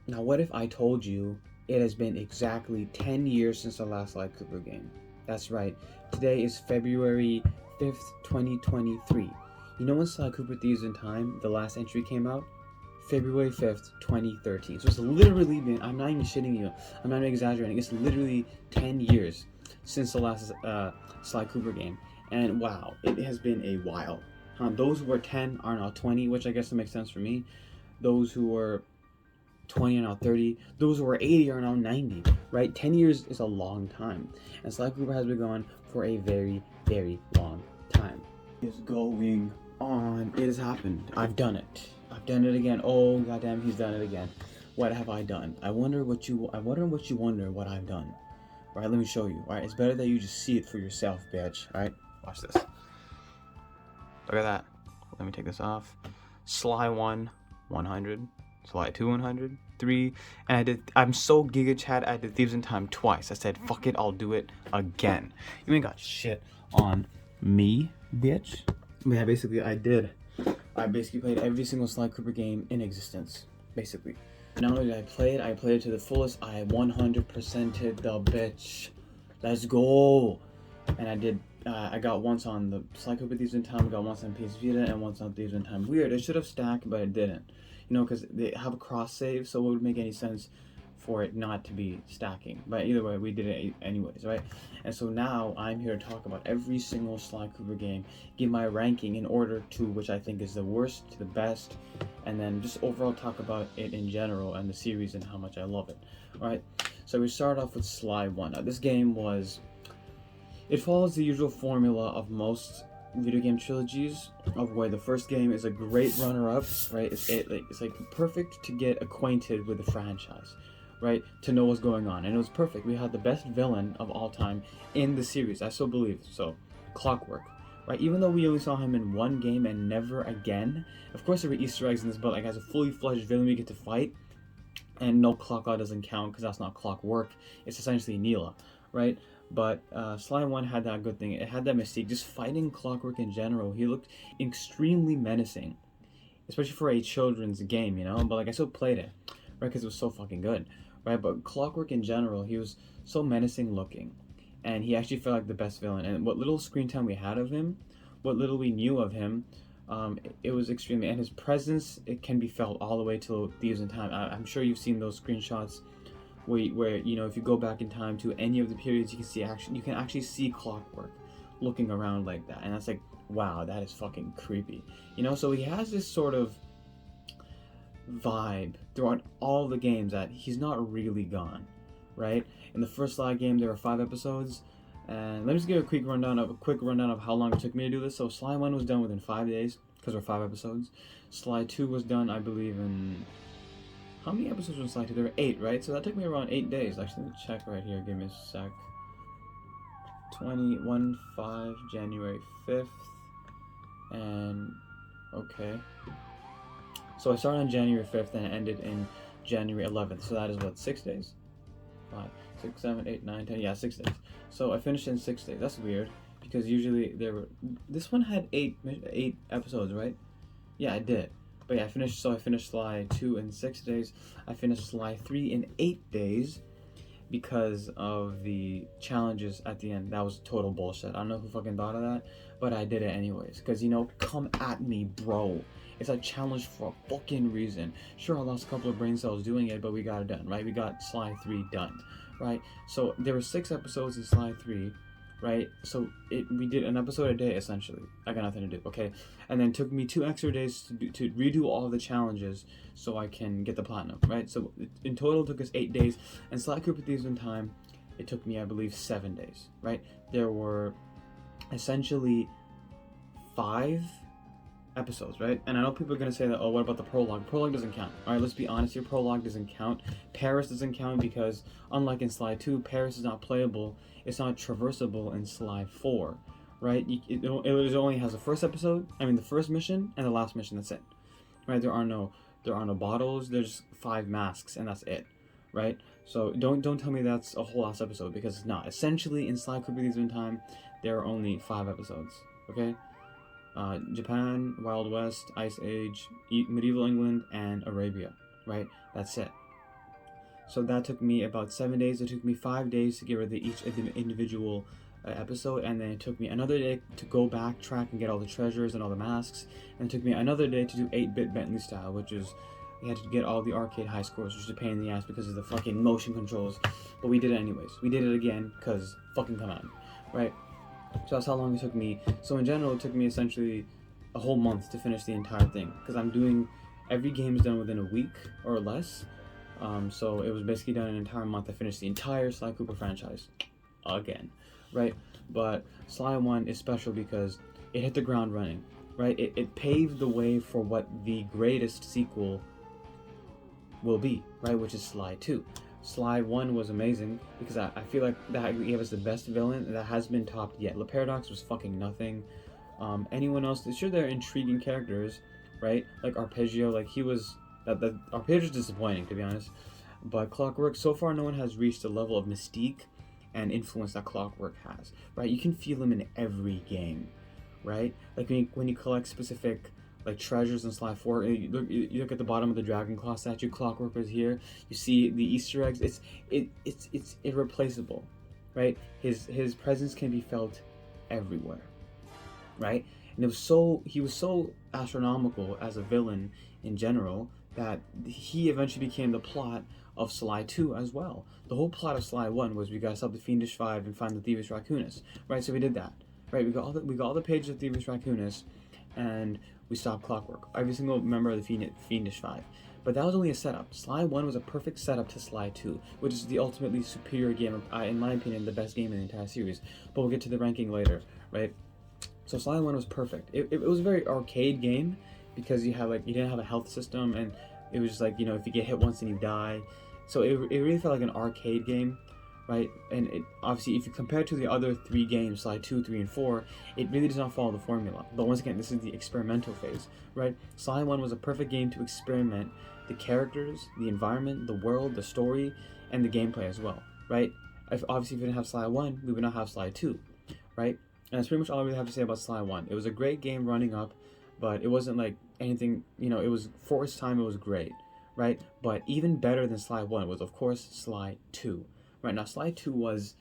Now, what if I told you it has been exactly 10 years since the last Sly Cooper game? That's right. Today is February 5th, 2023. You know when Sly Cooper Thieves in Time, the last entry came out? February 5th, 2013. So it's literally been, I'm not even shitting you, I'm not even exaggerating, it's literally 10 years since the last Sly Cooper game. And wow, it has been a while. Those who were 10 are now 20, which I guess makes sense for me. Those who were 20 are now 30. Those who are 80 are now 90, right? 10 years is a long time. And Sly Cooper has been gone for a very, very long time. It's going on. It has happened. I've done it. I've done it again. Oh, goddamn, he's done it again. What have I done? I wonder what you wonder what I've done. All right, let me show you. All right, it's better that you just see it for yourself, bitch. All right, watch this. Look at that. Let me take this off. Sly 1, 100. Sly 2, 100. 3. And I'm so Giga Chad, I did Thieves in Time twice. I said, fuck it, I'll do it again. You ain't got shit on me, bitch. But yeah, basically, I did. I basically played every single Sly Cooper game in existence. Basically. Not only did I played it to the fullest. I 100%ed the bitch. Let's go. And I did. I got once on the Sly Cooper Thieves in Time, I got once on PS Vita, and once on Thieves in Time. Weird. It should have stacked, but it didn't. You know, because they have a cross save, so it would make any sense for it not to be stacking. But either way, we did it anyways, right? And so now I'm here to talk about every single Sly Cooper game, give my ranking in order to which I think is the worst to the best, and then just overall talk about it in general and the series and how much I love it. All right. So we start off with Sly 1. Now this game was. It follows the usual formula of most video game trilogies, of where the first game is a great runner-up, right? It's like perfect to get acquainted with the franchise, right? To know what's going on, and it was perfect. We had the best villain of all time in the series. I still believe so. Clockwork, right? Even though we only saw him in one game and never again. Of course, there were Easter eggs in this, but like as a fully fledged villain, we get to fight, and no Clockout doesn't count because that's not Clockwork. It's essentially Neela, right? But Sly 1 had that good thing. It had that mystique. Just fighting Clockwork in general, he looked extremely menacing, especially for a children's game, you know. But like I still played it, right? Because it was so fucking good, right? But Clockwork in general, he was so menacing looking, and he actually felt like the best villain. And what little screen time we had of him, what little we knew of him, it was extremely. And his presence, it can be felt all the way till Thieves in Time. I'm sure you've seen those screenshots where you know, if you go back in time to any of the periods, you can actually see Clockwork looking around like that, and that's like, wow, that is fucking creepy, you know. So he has this sort of vibe throughout all the games that he's not really gone, right? In the first Sly game, there were 5 episodes, and let me just give a quick rundown of how long it took me to do this. So Sly 1 was done within 5 days because there were 5 episodes. Sly 2 was done, I believe, in how many episodes was Sly 2? There were 8, right? So that took me around 8 days. Actually, let me check right here. Give me a sec. 5 January 5th. And, okay. So I started on January 5th and it ended in January 11th. So that is what, 6 days? 5, 6, 7, 8, 9, 10. Yeah, 6 days. So I finished in 6 days. That's weird. Because usually this one had 8 episodes, right? Yeah, I did. But yeah, I finished Sly 2 in 6 days. I finished Sly 3 in 8 days because of the challenges at the end. That was total bullshit. I don't know who fucking thought of that, but I did it anyways. Because, you know, come at me, bro. It's a challenge for a fucking reason. Sure, I lost a couple of brain cells doing it, but we got it done, right? We got Sly 3 done, right? So there were 6 episodes in Sly 3, right? So we did an episode a day essentially. I got nothing to do, okay? And then it took me 2 extra days to redo all the challenges so I can get the platinum, right? So in total it took us 8 days. And Sly Cooper Thieves in Time, it took me, I believe, 7 days, right? There were essentially 5 episodes, right? And I know people are gonna say that, oh, what about the prologue? Prologue doesn't count. All right, let's be honest here. Prologue doesn't count. Paris doesn't count because, unlike in Sly 2, Paris is not playable. It's not traversable in Sly 4, right? It only has the first episode. I mean, the first mission and the last mission. That's it, right? There are no bottles. There's 5 masks, and that's it, right? So don't tell me that's a whole last episode because it's not. Essentially, in Sly Cooper Thieves in Time, there are only 5 episodes. Okay. Japan, Wild West, Ice Age, Medieval England, and Arabia, right? That's it, So that took me about 7 days. It took me 5 days to get rid of each individual episode, and then it took me another day to go backtrack and get all the treasures and all the masks, and it took me another day to do 8-bit Bentley style, which is you had to get all the arcade high scores, which is a pain in the ass because of the fucking motion controls, but we did it anyways. We did it again because fucking come on, right? So that's how long it took me. So in general, it took me essentially a whole month to finish the entire thing, because I'm doing every game is done within a week or less. So it was basically done an entire month to finish the entire Sly Cooper franchise again, right? But Sly 1 is special because it hit the ground running, right? It paved the way for what the greatest sequel will be, right? Which is Sly 2. Sly 1 was amazing because I feel like that gave us the best villain that has been topped yet. La Paradox was fucking nothing. Anyone else, sure, they're intriguing characters, right? Like Arpeggio, like he was, that Arpeggio's disappointing, to be honest. But Clockwork, so far no one has reached the level of mystique and influence that Clockwork has, right? You can feel him in every game, right? Like when you collect specific like treasures in Sly 4, you look at the bottom of the Dragon Claw statue, Clockwork is here. You see the Easter eggs. It's irreplaceable, right? His presence can be felt everywhere, right? And he was so astronomical as a villain in general that he eventually became the plot of Sly 2 as well. The whole plot of Sly 1 was we gotta stop the Fiendish Five and find the Thievius Raccoonus, right? So we did that, right? We got all the pages of Thievius Raccoonus, and we stopped Clockwork. Every single member of the Fiendish Five. But that was only a setup. Sly 1 was a perfect setup to Sly 2, which is the ultimately superior game, in my opinion, the best game in the entire series. But we'll get to the ranking later, right? So Sly 1 was perfect. It was a very arcade game because you didn't have a health system, and it was just like, if you get hit once then you die. So it really felt like an arcade game, right? And it obviously, if you compare it to the other three games, Sly 2, 3, and 4, it really does not follow the formula. But once again, this is the experimental phase, right? Sly 1 was a perfect game to experiment the characters, the environment, the world, the story, and the gameplay as well, right? Obviously, if we didn't have Sly 1, we would not have Sly 2, right? And that's pretty much all I really have to say about Sly 1. It was a great game running up, but it wasn't like anything, it was, for its time, it was great, right? But even better than Sly 1 was, of course, Sly 2. Right, now Sly 2 was,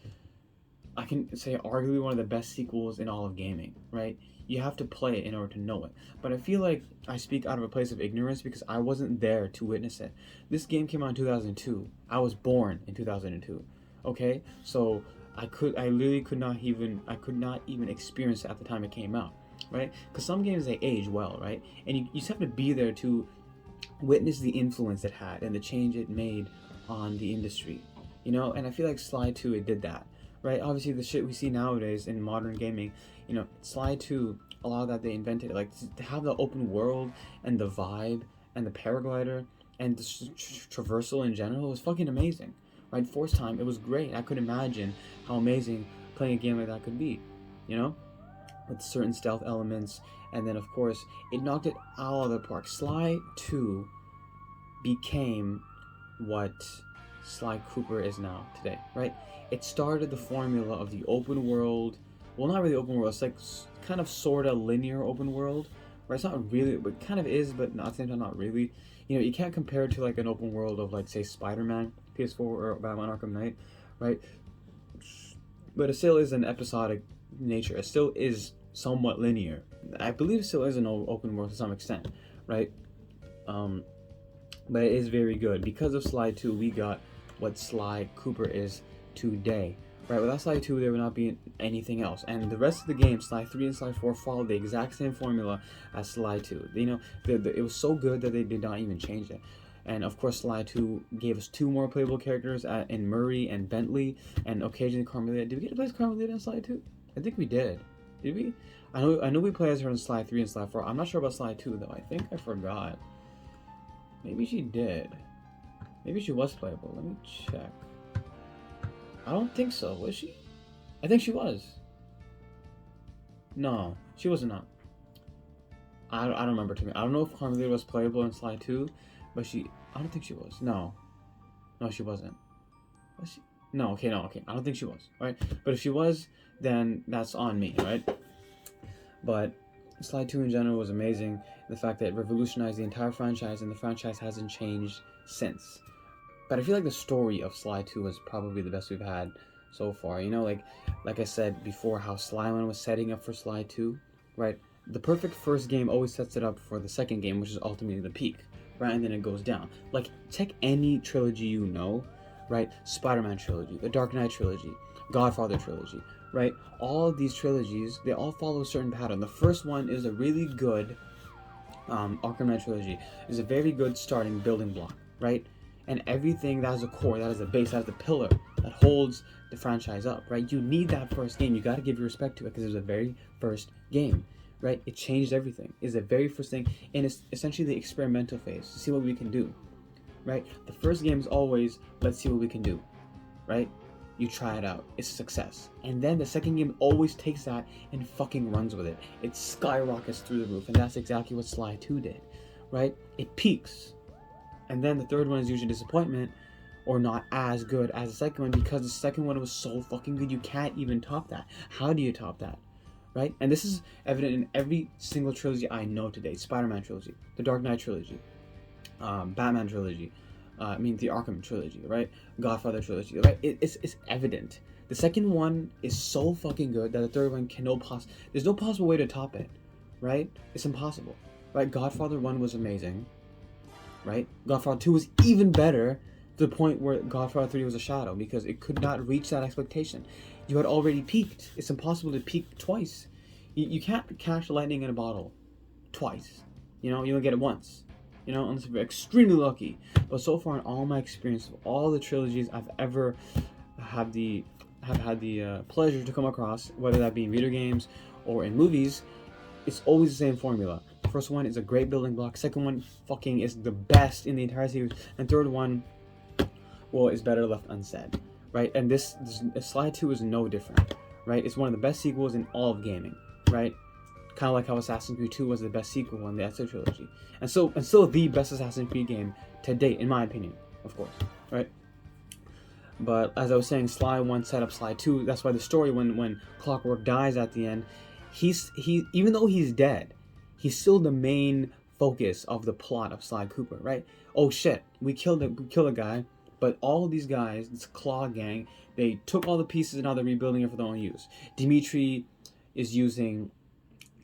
I can say, arguably one of the best sequels in all of gaming, right? You have to play it in order to know it. But I feel like I speak out of a place of ignorance because I wasn't there to witness it. This game came out in 2002. I was born in 2002, okay? So I literally could not even experience it at the time it came out, right? Because some games, they age well, right? And you just have to be there to witness the influence it had and the change it made on the industry. And I feel like Sly 2, it did that, right? Obviously, the shit we see nowadays in modern gaming, Sly 2, a lot of that they invented, like to have the open world and the vibe and the paraglider and the traversal in general was fucking amazing, right? For its time, it was great. I could imagine how amazing playing a game like that could be, with certain stealth elements, and then of course, it knocked it out of the park. Sly 2 became what Sly Cooper is now today, right? It started the formula of the open world. Well, not really open world. It's like kind of sort of linear open world, right? It's not really, but kind of is, but at the same time, not really. You can't compare it to like an open world of like, say, Spider-Man, PS4, or Batman Arkham Knight, right? But it still is an episodic nature. It still is somewhat linear. I believe it still is an open world to some extent, right? But it is very good. Because of Sly 2, we got what Sly Cooper is today, right? Without Sly 2, there would not be anything else. And the rest of the game, Sly 3 and Sly 4, followed the exact same formula as Sly 2. It was so good that they did not even change it. And of course, Sly 2 gave us 2 more playable characters in Murray and Bentley, and occasionally Carmelita. Did we get to play as Carmelita in Sly 2? I think we did. Did we? I know we played as her in Sly 3 and Sly 4. I'm not sure about Sly 2, though. I think I forgot. Maybe she did. Maybe she was playable. Let me check. I don't think so. Was she? I think she was. No, she was not. I don't remember too much. I don't know if Carmelita was playable in Sly 2, but I don't think she was. No, she wasn't. Was she? No, okay. I don't think she was. Right? But if she was, then that's on me, right? But Sly 2 in general was amazing. The fact that it revolutionized the entire franchise, and the franchise hasn't changed since. But I feel like the story of Sly 2 was probably the best we've had so far. You know, like I said before, how Sly 1 was setting up for Sly 2, right? The perfect first game always sets it up for the second game, which is ultimately the peak, right? And then it goes down. Like, check any trilogy you know, right? Spider-Man trilogy, the Dark Knight trilogy, Godfather trilogy, right? All of these trilogies, they all follow a certain pattern. The first one is a really good Arkham Knight trilogy is a very good starting building block, right? And everything that has a core, that has a base, that has a pillar that holds the franchise up, right? You need that first game. You got to give your respect to it because it was the very first game, right? It changed everything. It's the very first thing, and it's essentially the experimental phase to see what we can do, right? The first game is always, let's see what we can do, right? You try it out, it's a success. And then the second game always takes that and fucking runs with it. It skyrockets through the roof, and that's exactly what Sly 2 did, right? It peaks. And then the third one is usually disappointment, or not as good as the second one, because the second one was so fucking good, you can't even top that. How do you top that, right? And this is evident in every single trilogy I know today. Spider-Man trilogy, the Dark Knight trilogy, Batman trilogy, the Arkham trilogy, right? Godfather trilogy, right? It's evident. The second one is so fucking good that the third one there's no possible way to top it, right? It's impossible, right? Godfather 1 was amazing, right? Godfather 2 was even better, to the point where Godfather 3 was a shadow, because it could not reach that expectation. You had already peaked. It's impossible to peak twice. You can't catch lightning in a bottle twice. You know, you only get it once. You know, unless you're extremely lucky. But so far in all my experience of all the trilogies I've ever had the pleasure to come across, whether that be in video games or in movies, it's always the same formula. First one is a great building block. Second one fucking is the best in the entire series. And third one, well, is better left unsaid, right? And this Sly 2 is no different, right? It's one of the best sequels in all of gaming, right? Kind of like how Assassin's Creed 2 was the best sequel in the Ezio trilogy. And still the best Assassin's Creed game to date, in my opinion, of course, right? But as I was saying, Sly 1 set up Sly 2. That's why the story, when Clockwork dies at the end, he even though he's dead, he's still the main focus of the plot of Sly Cooper, right? Oh shit, we killed a guy, but all of these guys, this Claw gang, they took all the pieces and now they're rebuilding it for their own use. Dimitri is using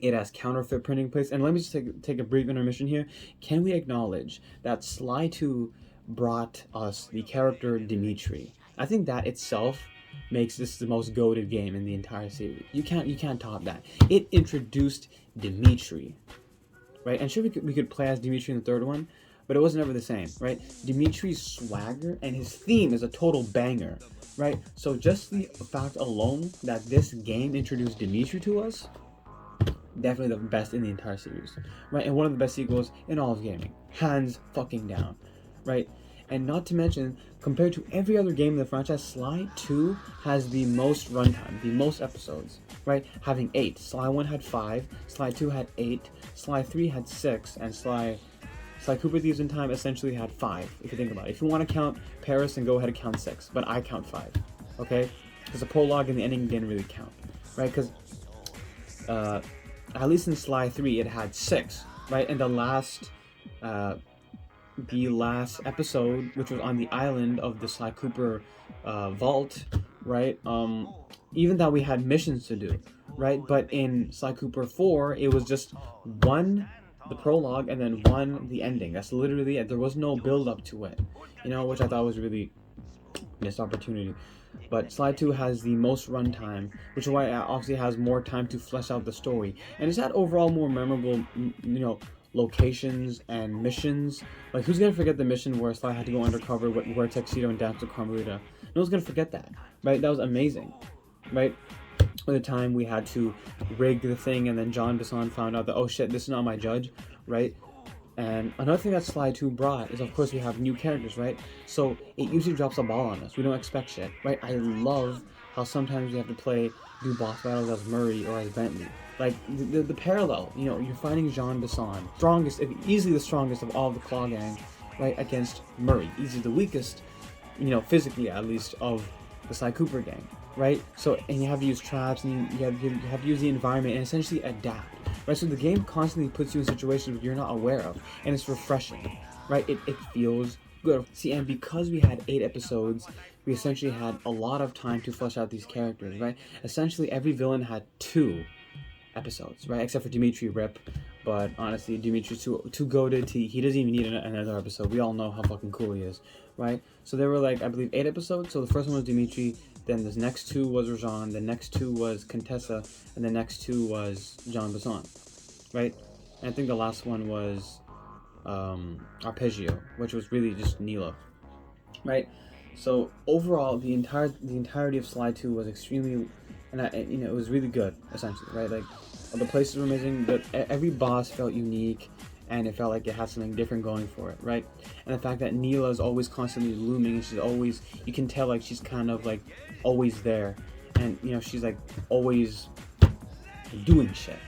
it as counterfeit printing place. And let me just take a brief intermission here. Can we acknowledge that Sly 2 brought us the character Dimitri? I think that itself makes this the most goated game in the entire series. You can't top that. It introduced Dimitri, right? And sure, we could play as Dimitri in the third one, but it was never the same, right? Dimitri's swagger and his theme is a total banger, right? So just the fact alone that this game introduced Dimitri to us, definitely the best in the entire series, right? And one of the best sequels in all of gaming, hands fucking down, right? And not to mention, compared to every other game in the franchise, Sly 2 has the most runtime, the most episodes, right? Having 8. Sly 1 had 5, Sly 2 had 8, Sly 3 had 6, and Sly Cooper Thieves in Time essentially had 5, if you think about it. If you want to count Paris, then go ahead and count 6, but I count 5, okay? Because the prologue and the ending didn't really count, right? Because at least in Sly 3, it had 6, right? And the last episode, which was on the island of the Sly Cooper vault, right? Even that we had missions to do, right? But in Sly Cooper 4, it was just 1, the prologue, and then 1, the ending. That's literally it. There was no build up to it, you know, which I thought was really missed opportunity. But Sly 2 has the most runtime, which is why it obviously has more time to flesh out the story. And it's had overall more memorable, you know, locations and missions. Like, who's gonna forget the mission where Sly had to go undercover, wear a tuxedo and dance to Carmelita? No one's gonna forget that, right? That was amazing, right? At the time, we had to rig the thing, and then John Bisson found out that, oh shit, this is not my judge, right? And another thing that Sly 2 brought is, of course, we have new characters, right? So it usually drops a ball on us. We don't expect shit, right? I love how sometimes you have to do boss battles as Murray or as Bentley. Like, the parallel, you know, you're fighting Jean Bisson, easily the strongest of all of the Claw Gang, right, against Murray, easily the weakest, you know, physically at least, of the Sly Cooper gang, right? So, and you have to use traps, and you have to use the environment and essentially adapt, right? So the game constantly puts you in situations you're not aware of, and it's refreshing, right? It feels good. See, and because we had 8 episodes, we essentially had a lot of time to flesh out these characters, right? Essentially, every villain had 2 episodes, right? Except for Dimitri Rip. But honestly, Dimitri's too goated. He doesn't even need another episode. We all know how fucking cool he is, right? So there were like, I believe, 8 episodes. So the first one was Dimitri. Then the next 2 was Rajan. The next 2 was Contessa, and the next 2 was Jean Besson, right? And I think the last one was Arpeggio, which was really just Nilo, right? So overall, the entirety of Slide 2 was extremely, and it was really good, essentially, right? Like, the places were amazing, but every boss felt unique, and it felt like it had something different going for it, right? And the fact that Neela is always constantly looming, and she's always, you can tell like she's kind of like always there, and she's like always doing shit.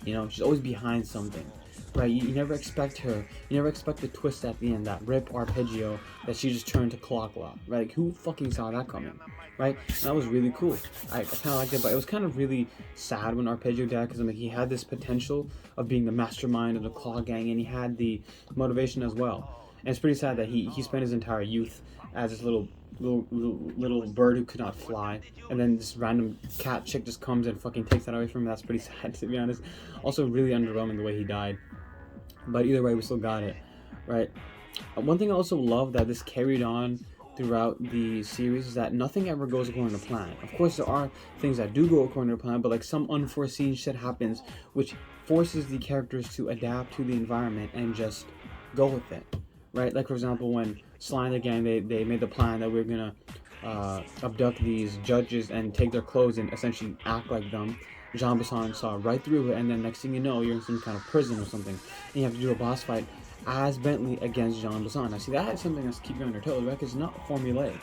She's always behind something, right? You never expect her. You never expect the twist at the end, that rip arpeggio that she just turned to clock law, right? Like, who fucking saw that coming, right? And that was really cool. I kind of liked it, but it was kind of really sad when Arpeggio died, because he had this potential of being the mastermind of the Claw Gang, and he had the motivation as well. And it's pretty sad that he spent his entire youth as this little bird who could not fly, and then this random cat chick just comes and fucking takes that away from him. That's pretty sad, to be honest. Also really underwhelming the way he died, but either way we still got it, right? One thing I also love that this carried on throughout the series is that nothing ever goes according to plan. Of course there are things that do go according to plan, but like some unforeseen shit happens which forces the characters to adapt to the environment and just go with it, right? Like, for example, when Sly and the gang, they made the plan that we're gonna abduct these judges and take their clothes and essentially act like them. Jean Besson saw right through it, and then next thing you know, you're in some kind of prison or something, and you have to do a boss fight as Bentley against Jean Besson. Now, see, that is something that's keeping you on your toes, right? Because it's not formulaic.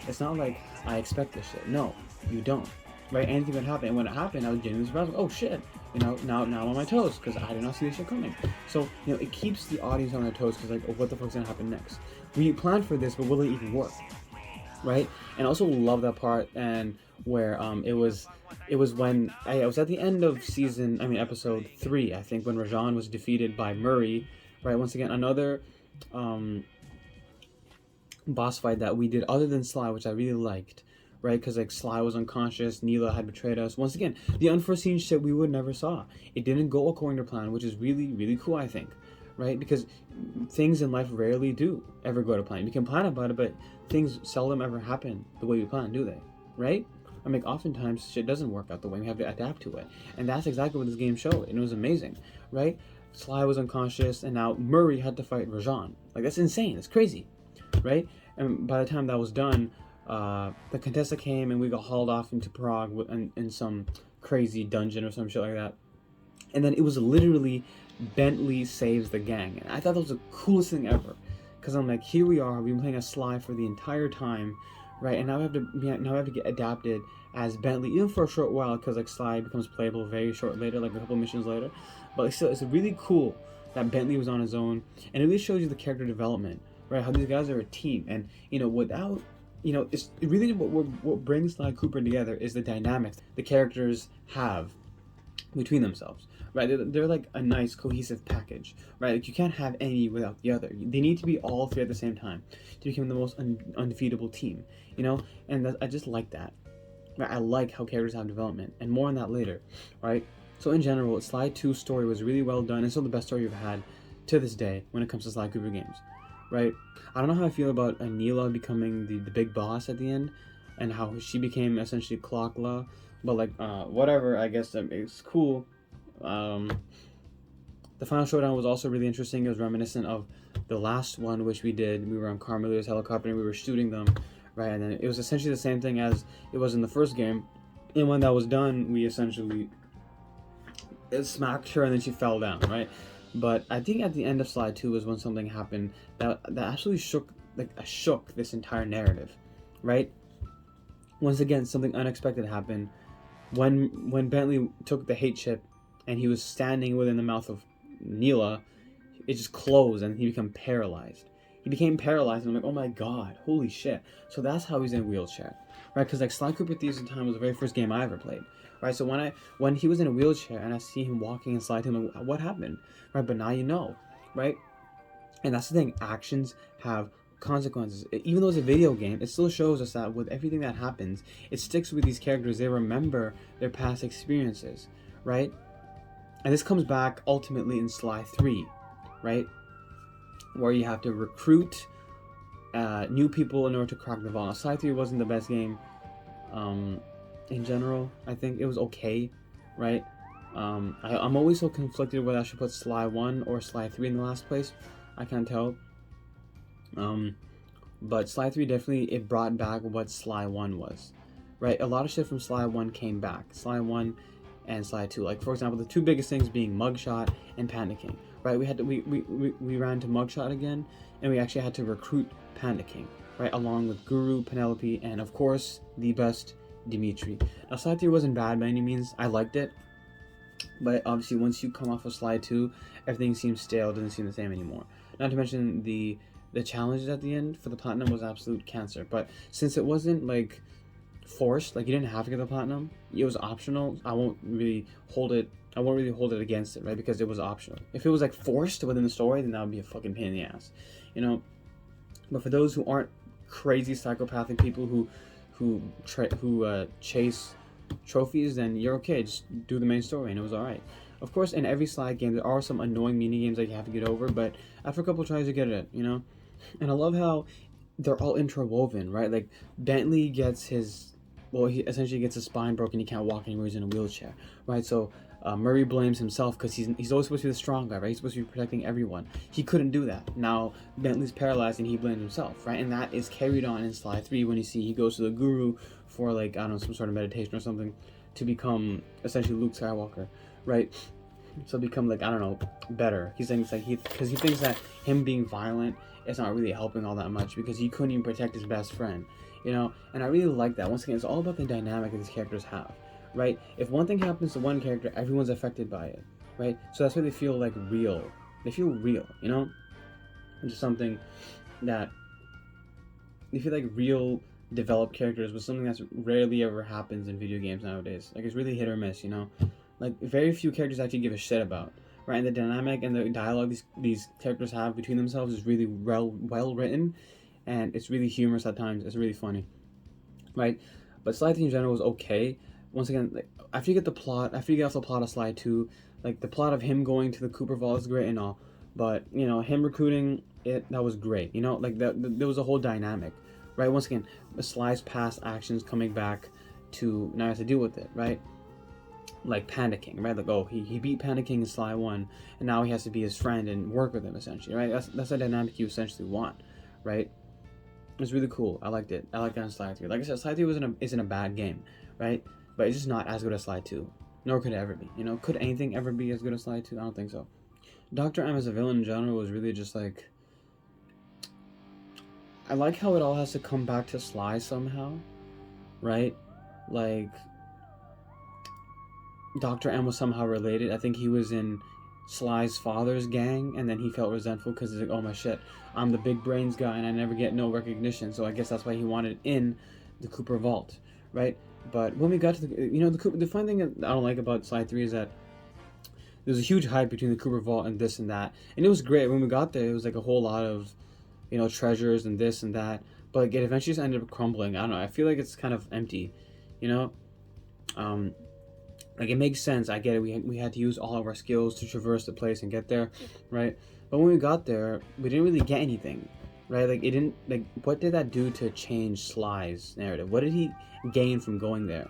It's not like, I expect this shit. No, you don't, right? Anything could happen. And when it happened, I was genuinely surprised. Oh, shit. Now I'm on my toes, because I did not see this shit coming. So, it keeps the audience on their toes, because, like, oh, what the fuck's gonna happen next? We planned for this, but will it even work? Right? And I also love that part, and where it was when I was at the end of episode 3, I think, when Rajan was defeated by Murray, right? Once again, another boss fight that we did other than Sly, which I really liked, right? Because like Sly was unconscious, Neela had betrayed us. Once again, the unforeseen shit we would never saw. It didn't go according to plan, which is really, really cool, I think, right? Because things in life rarely do ever go to plan. You can plan about it, but things seldom ever happen the way you plan, do they? Right? Oftentimes shit doesn't work out the way we have to adapt to it, and that's exactly what this game showed, and it was amazing, right? Sly was unconscious, and now Murray had to fight Rajan. Like, that's insane. It's crazy, right? And by the time that was done, the Contessa came, and we got hauled off into Prague in some crazy dungeon or some shit like that. And then it was literally Bentley saves the gang, and I thought that was the coolest thing ever. Because I'm like, here we are, we've been playing as Sly for the entire time, right? And now we have to get adapted as Bentley, even for a short while, because like Sly becomes playable very short later, like a couple missions later. But still, it's really cool that Bentley was on his own, and it really shows you the character development, right? How these guys are a team, and without, it's really what brings Sly Cooper together is the dynamics the characters have between themselves, right? They're like a nice cohesive package, right? Like, you can't have any without the other. They need to be all three at the same time to become the most undefeatable team, and I just like that, right? I like how characters have development, and more on that later, right? So in general, Sly 2's story was really well done, and still the best story we've had to this day when it comes to Sly Cooper games, right? I don't know how I feel about Anila becoming the big boss at the end, and how she became essentially Clockla, but like, whatever, I guess it's cool. The final showdown was also really interesting. It was reminiscent of the last one, which we did. We were on Carmelita's helicopter, and we were shooting them, right? And then it was essentially the same thing as it was in the first game, and when that was done, we essentially smacked her, and then she fell down, right? But I think at the end of Slide 2 was when something happened that absolutely shook this entire narrative, right? Once again, something unexpected happened when Bentley took the hate chip, and he was standing within the mouth of Neela. It just closed, and he became paralyzed. And I'm like, oh my god, holy shit. So that's how he's in a wheelchair, right? Because like Sly Cooper Thieves in Time was the very first game I ever played, right? So when he was in a wheelchair and I see him walking and sliding, I'm like, what happened, right? But now you know, right? And that's the thing, actions have consequences. Even though it's a video game, it still shows us that with everything that happens, it sticks with these characters. They remember their past experiences, right? And this comes back ultimately in Sly 3, right? Where you have to recruit new people in order to crack the vault. Now, Sly 3 wasn't the best game in general. I think it was okay, right? I'm always so conflicted whether I should put Sly 1 or Sly 3 in the last place. I can't tell. But Sly 3 definitely, it brought back what Sly 1 was, right? A lot of shit from Sly 1 came back. Sly 1 and Sly 2. Like, for example, the two biggest things being Mugshot and Panicking, right? We ran to Mugshot again, and we actually had to recruit Panicking, right? Along with Guru, Penelope, and of course, the best, Dimitri. Now, Sly 3 wasn't bad by any means. I liked it. But obviously, once you come off of Sly 2, everything seems stale, doesn't seem the same anymore. Not to mention the challenges at the end for the platinum was absolute cancer. But since it wasn't like forced, like you didn't have to get the platinum, it was optional. I won't really hold it against it, right? Because it was optional. If it was like forced within the story, then that would be a fucking pain in the ass, you know. But for those who aren't crazy psychopathic people who chase trophies, then you're okay. Just do the main story, and it was all right. Of course, in every Sly game, there are some annoying mini games that you have to get over, but after a couple tries, you get it, you know. And I love how they're all interwoven, right? Like Bentley gets his, well, he essentially gets his spine broken. He can't walk anymore. He's in a wheelchair, right? So Murray blames himself because he's always supposed to be the strong guy, right? He's supposed to be protecting everyone. He couldn't do that. Now Bentley's paralyzed and he blames himself, right? And that is carried on in Sly 3 when you see he goes to the guru for like, I don't know, some sort of meditation or something to become essentially Luke Skywalker, right? So become like, I don't know, better. He's saying it's like because he thinks that him being violent is not really helping all that much because he couldn't even protect his best friend, you know. And I really like that. Once again, it's all about the dynamic that these characters have, right? If one thing happens to one character, everyone's affected by it, right? So that's why they feel like real. They feel real, you know. Which is something that they feel like real developed characters was something that's rarely ever happens in video games nowadays. Like it's really hit or miss, you know. Like very few characters actually give a shit about, right? And the dynamic and the dialogue these characters have between themselves is really well written, and it's really humorous at times. It's really funny, right? But Sly 3 in general was okay. Once again, like, after you get off the plot of Sly 2, like the plot of him going to the Cooper Vault is great and all, but you know him recruiting it, that was great. You know, like there was a whole dynamic, right? Once again, Sly's past actions coming back to now have to deal with it, right? Like Panicking, right? Like, oh, he beat Panicking in Sly 1, and now he has to be his friend and work with him, essentially, right? That's the dynamic you essentially want, right? It's really cool. I liked it. I like that in Sly 3. Like I said, Sly 3 isn't a bad game, right? But it's just not as good as Sly 2. Nor could it ever be. You know, could anything ever be as good as Sly 2? I don't think so. Dr. M as a villain in general was really just like... I like how it all has to come back to Sly somehow, right? Like... Dr. M was somehow related. I think he was in Sly's father's gang, and then he felt resentful because he's like, oh my shit, I'm the big brains guy and I never get no recognition, so I guess that's why he wanted in the Cooper Vault, right? But when we got to the fun thing that I don't like about Sly 3 is that there's a huge hype between the Cooper Vault and this and that, and it was great. When we got there, it was like a whole lot of, you know, treasures and this and that, but like, it eventually just ended up crumbling. I don't know, I feel like it's kind of empty, you know? Like, it makes sense. I get it. We had to use all of our skills to traverse the place and get there, right? But when we got there, we didn't really get anything, right? Like, it didn't, like, what did that do to change Sly's narrative? What did he gain from going there,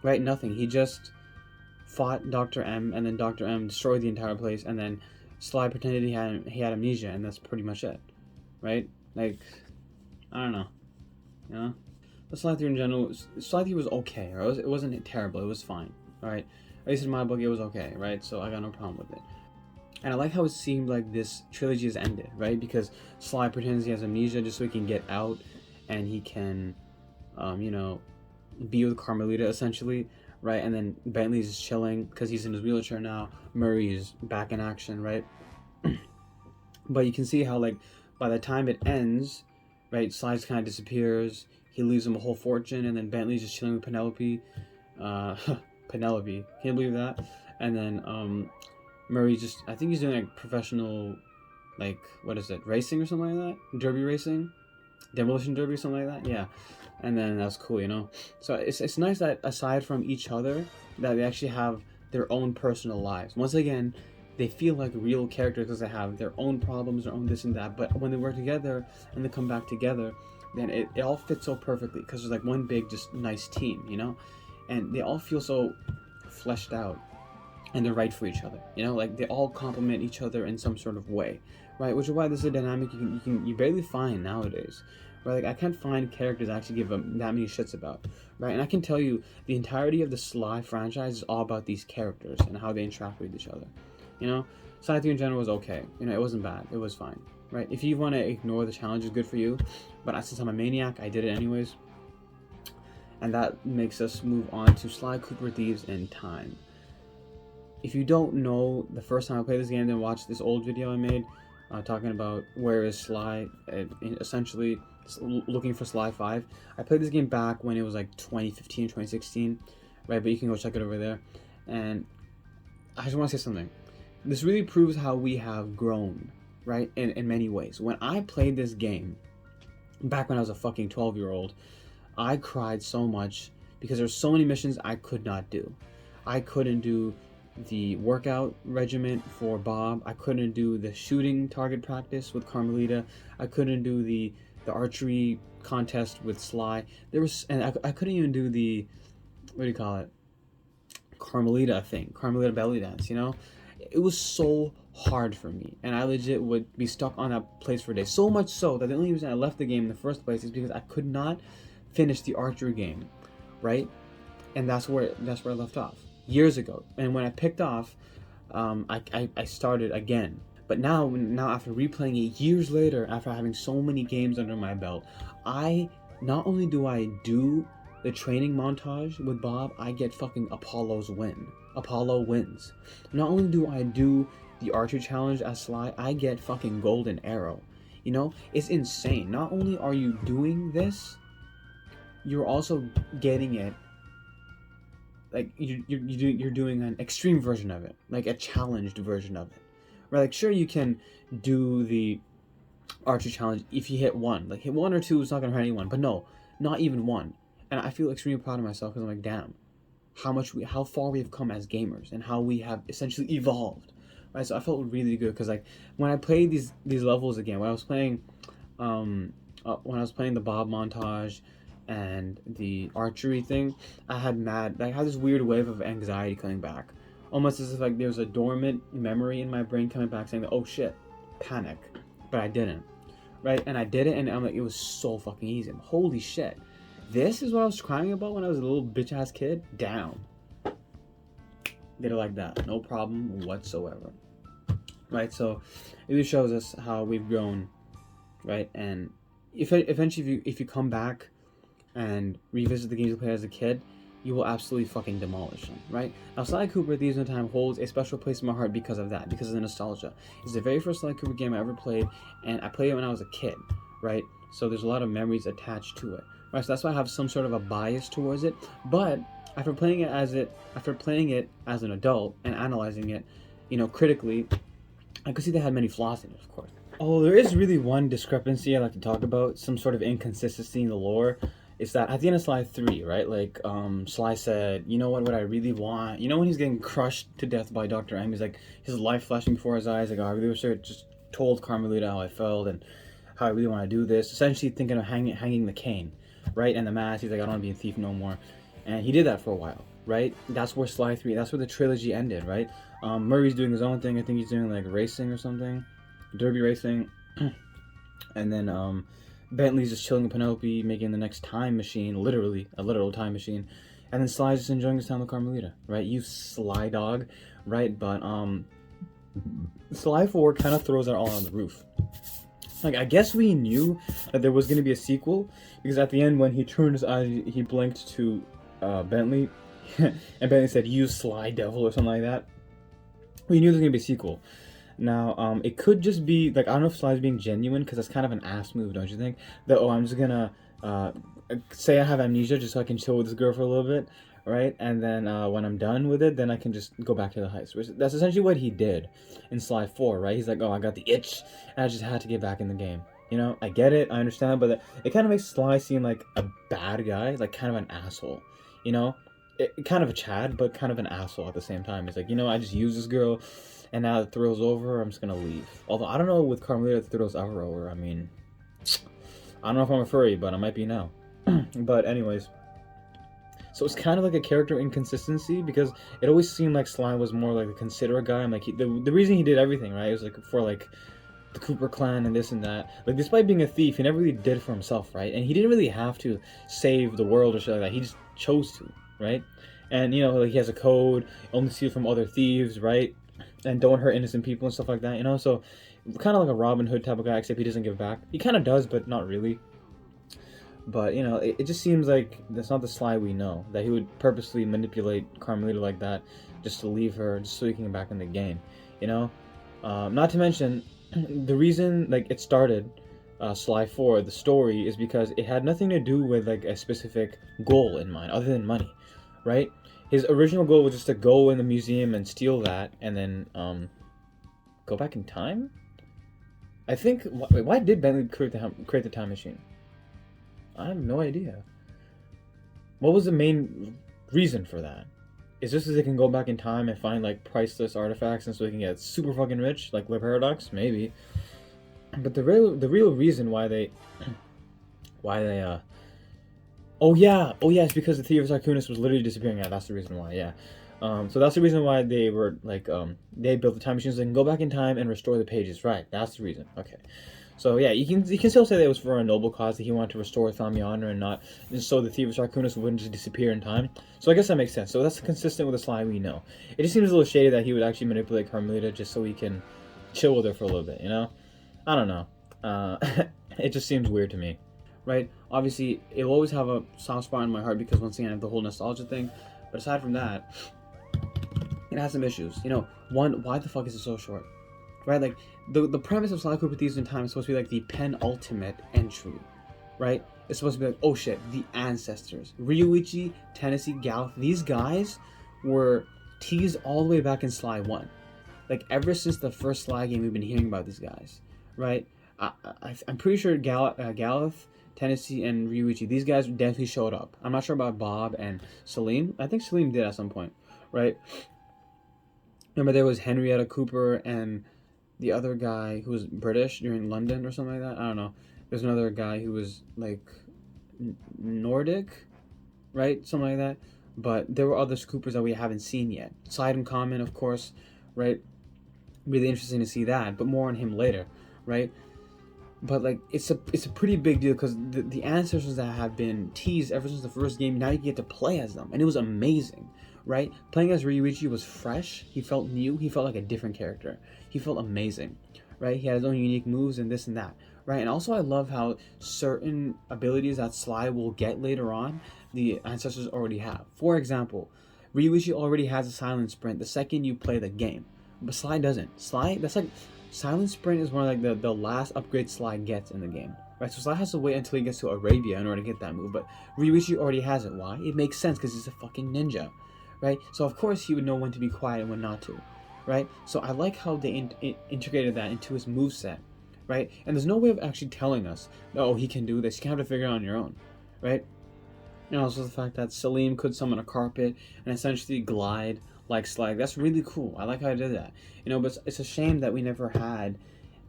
right? Nothing. He just fought Dr. M, and then Dr. M destroyed the entire place, and then Sly pretended he had amnesia, and that's pretty much it, right? Like, I don't know, you know? But Sly 3 in general, Sly 3 was okay, right? It wasn't terrible. It was fine. Alright, at least in my book it was okay, right? So I got no problem with it. And I like how it seemed like this trilogy has ended, right? Because Sly pretends he has amnesia just so he can get out and he can, you know, be with Carmelita essentially, right? And then Bentley's just chilling because he's in his wheelchair now. Murray is back in action, right? But you can see how, like, by the time it ends, right, Sly kind of disappears. He leaves him a whole fortune, and then Bentley's just chilling with Penelope. Penelope, can you believe that? And then Murray just, I think he's doing like professional like, what is it, racing or something like that? Derby racing? Demolition Derby or something like that? Yeah. And then that's cool, you know? So it's nice that aside from each other, that they actually have their own personal lives. Once again, they feel like real characters because they have their own problems, their own this and that. But when they work together and they come back together, then it all fits so perfectly because there's like one big, just nice team, you know? And they all feel so fleshed out and they're right for each other, you know? Like they all complement each other in some sort of way, right? Which is why this is a dynamic you barely find nowadays. Right, like I can't find characters I actually give them that many shits about, right? And I can tell you the entirety of the Sly franchise is all about these characters and how they interact with each other. You know, Sly 3 in general was okay. You know, it wasn't bad. It was fine, right? If you want to ignore the challenge, it's good for you. But since I'm a maniac, I did it anyways. And that makes us move on to Sly Cooper Thieves in Time. If you don't know, the first time I played this game, then watch this old video I made talking about where is Sly, essentially looking for Sly 5. I played this game back when it was like 2015, 2016, right? But you can go check it over there. And I just want to say something. This really proves how we have grown, right? In many ways. When I played this game, back when I was a fucking 12-year-old, I cried so much because there's so many missions I could not do. I couldn't do the workout regiment for Bob. I couldn't do the shooting target practice with Carmelita. I couldn't do the archery contest with Sly. And I couldn't even do the, what do you call it, Carmelita thing, Carmelita belly dance, you know? It was so hard for me, and I legit would be stuck on that place for days. So much so that the only reason I left the game in the first place is because I could not finish the archery game, right? And that's where I left off years ago. And when I picked off, I started again. But now after replaying it years later, after having so many games under my belt, not only do I do the training montage with Bob, I get fucking Apollo wins. Not only do I do the archery challenge as Sly, I get fucking golden arrow. You know, it's insane. Not only are you doing this, you're also getting it. Like you're doing an extreme version of it, like a challenged version of it. Right, like sure you can do the archery challenge if you hit one. Like hit one or two is not gonna hurt anyone, but no, not even one. And I feel extremely proud of myself because I'm like, damn, how far we have come as gamers and how we have essentially evolved. Right, so I felt really good because like when I played these levels again, when I was playing the Bob montage and the archery thing, I had this weird wave of anxiety coming back. Almost as if like there was a dormant memory in my brain coming back saying that, oh shit, panic. But I didn't. Right? And I did it and I'm like, it was so fucking easy. Holy shit. This is what I was crying about when I was a little bitch ass kid? Down. Did it like that. No problem whatsoever. Right? So it really shows us how we've grown. Right? And eventually if you come back and revisit the games you played as a kid, you will absolutely fucking demolish them, right? Now, Sly Cooper Thieves in Time holds a special place in my heart because of that, because of the nostalgia. It's the very first Sly Cooper game I ever played, and I played it when I was a kid, right? So there's a lot of memories attached to it, right? So that's why I have some sort of a bias towards it. But after playing it as an adult and analyzing it, you know, critically, I could see they had many flaws in it, of course. Although there is really one discrepancy I'd like to talk about, some sort of inconsistency in the lore. Is that at the end of Sly 3, right? Like, Sly said, you know what I really want? You know when he's getting crushed to death by Dr. M? He's like, his life flashing before his eyes. Like, oh, I really wish I just told Carmelita how I felt and how I really want to do this. Essentially thinking of hanging the cane, right? And the mask. He's like, I don't want to be a thief no more. And he did that for a while, right? That's where Sly 3, that's where the trilogy ended, right? Murray's doing his own thing. I think he's doing, like, racing or something. Derby racing. And then, Bentley's just chilling with Penelope, making the next time machine, literally, a literal time machine. And then Sly's just enjoying his time with Carmelita, right? You Sly dog, right? But, Sly 4 kind of throws it all on the roof. Like, I guess we knew that there was going to be a sequel, because at the end, when he turned his eyes, he blinked to, Bentley, and Bentley said, you Sly devil, or something like that. We knew there was going to be a sequel. Now, it could just be, like, I don't know if Sly's being genuine, because that's kind of an ass move, don't you think? That, oh, I'm just gonna say I have amnesia just so I can chill with this girl for a little bit, right? And then when I'm done with it, then I can just go back to the heist. That's essentially what he did in Sly 4, right? He's like, oh, I got the itch, and I just had to get back in the game. You know, I get it, I understand, but it kind of makes Sly seem like a bad guy, like kind of an asshole. You know, kind of a Chad, but kind of an asshole at the same time. He's like, I just used this girl, and now the thrill's over, I'm just gonna leave. Although I don't know with Carmelita the thrill's ever over. I mean, I don't know if I'm a furry, but I might be now. But anyways, so it's kind of like a character inconsistency because it always seemed like Sly was more like a considerate guy. I'm like the reason he did everything, right? It was like for like the Cooper clan and this and that. Like despite being a thief, he never really did it for himself, right? And he didn't really have to save the world or shit like that. He just chose to, right? And like he has a code, only steal from other thieves, right? And don't hurt innocent people and stuff like that, So kind of like a Robin Hood type of guy, except he doesn't give back. He kind of does, but not really. But it just seems like that's not the Sly we know. That he would purposely manipulate Carmelita like that, just to leave her, just so he can get back in the game. Not to mention, the reason like it started, Sly 4, the story, is because it had nothing to do with like a specific goal in mind, other than money, right? His original goal was just to go in the museum and steal that, and then go back in time. I think. Why did Bentley create the time machine? I have no idea. What was the main reason for that? Is this so they can go back in time and find like priceless artifacts and so they can get super fucking rich, like the Paradox? Maybe. But the real reason why they oh yeah, it's because the Thieves Arcanus was literally disappearing. Yeah, that's the reason why. Yeah. So that's the reason why they were like they built the time machines so they can go back in time and restore the pages. Right. That's the reason. Okay. So yeah, you can still say that it was for a noble cause, that he wanted to restore Thamiana and so the Thieves Arcanus wouldn't just disappear in time. So I guess that makes sense. So that's consistent with the Sly we know. It just seems a little shady that he would actually manipulate Carmelita just so he can chill with her for a little bit, I don't know. It just seems weird to me. Right? Obviously, it'll always have a soft spot in my heart because once again I have the whole nostalgia thing. But aside from that, it has some issues. One, why the fuck is it so short? Right? Like, the premise of Sly Cooper Thieves in Time is supposed to be like the penultimate entry, right? It's supposed to be like, oh shit, the ancestors. Ryuichi, Tennessee, Gallup, these guys were teased all the way back in Sly 1. Like, ever since the first Sly game, we've been hearing about these guys, right? I'm pretty sure Gallup, Tennessee, and Ryuichi, these guys definitely showed up. I'm not sure about Bob and Salim. I think Salim did at some point, right? Remember there was Henrietta Cooper and the other guy who was British during London or something like that. I don't know. There's another guy who was like Nordic, right? Something like that. But there were other Coopers that we haven't seen yet. Side and Common, of course, right? Really interesting to see that, but more on him later, right? But like it's a pretty big deal because the ancestors that have been teased ever since the first game, now you get to play as them, and it was amazing, right? Playing as Ryuichi was fresh. He felt new. He felt like a different character. He felt amazing, right? He had his own unique moves and this and that, right? And also I love how certain abilities that Sly will get later on, the ancestors already have. For example, Ryuichi already has a silent sprint the second you play the game, but Sly doesn't. That's like silent sprint is one of like the last upgrade Sly gets in the game, right? So Sly has to wait until he gets to Arabia in order to get that move, but Ryuichi already has it. Why? It makes sense because he's a fucking ninja, right? So of course he would know when to be quiet and when not to, right? So I like how they integrated that into his moveset, right? And there's no way of actually telling us, oh, he can do this. You can have to figure it out on your own, right? And also the fact that Salim could summon a carpet and essentially glide like Sly. That's really cool. I like how I did that. But it's a shame that we never had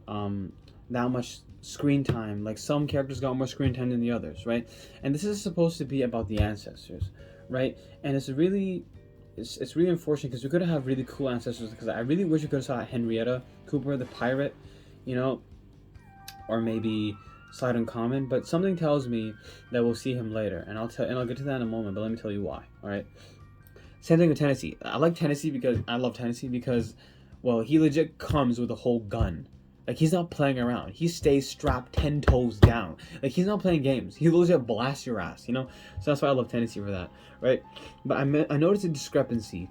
that much screen time. Like some characters got more screen time than the others, right? And this is supposed to be about the ancestors, right? And it's really unfortunate because we could have really cool ancestors. Because I really wish we could have saw Henrietta Cooper, the pirate, or maybe Side Uncommon. But something tells me that we'll see him later, and I'll get to that in a moment. But let me tell you why. All right. Same thing with Tennessee. I love Tennessee because, well, he legit comes with a whole gun. Like, he's not playing around. He stays strapped 10 toes down. Like, he's not playing games. He legit blasts your ass, So that's why I love Tennessee for that, right? But I noticed a discrepancy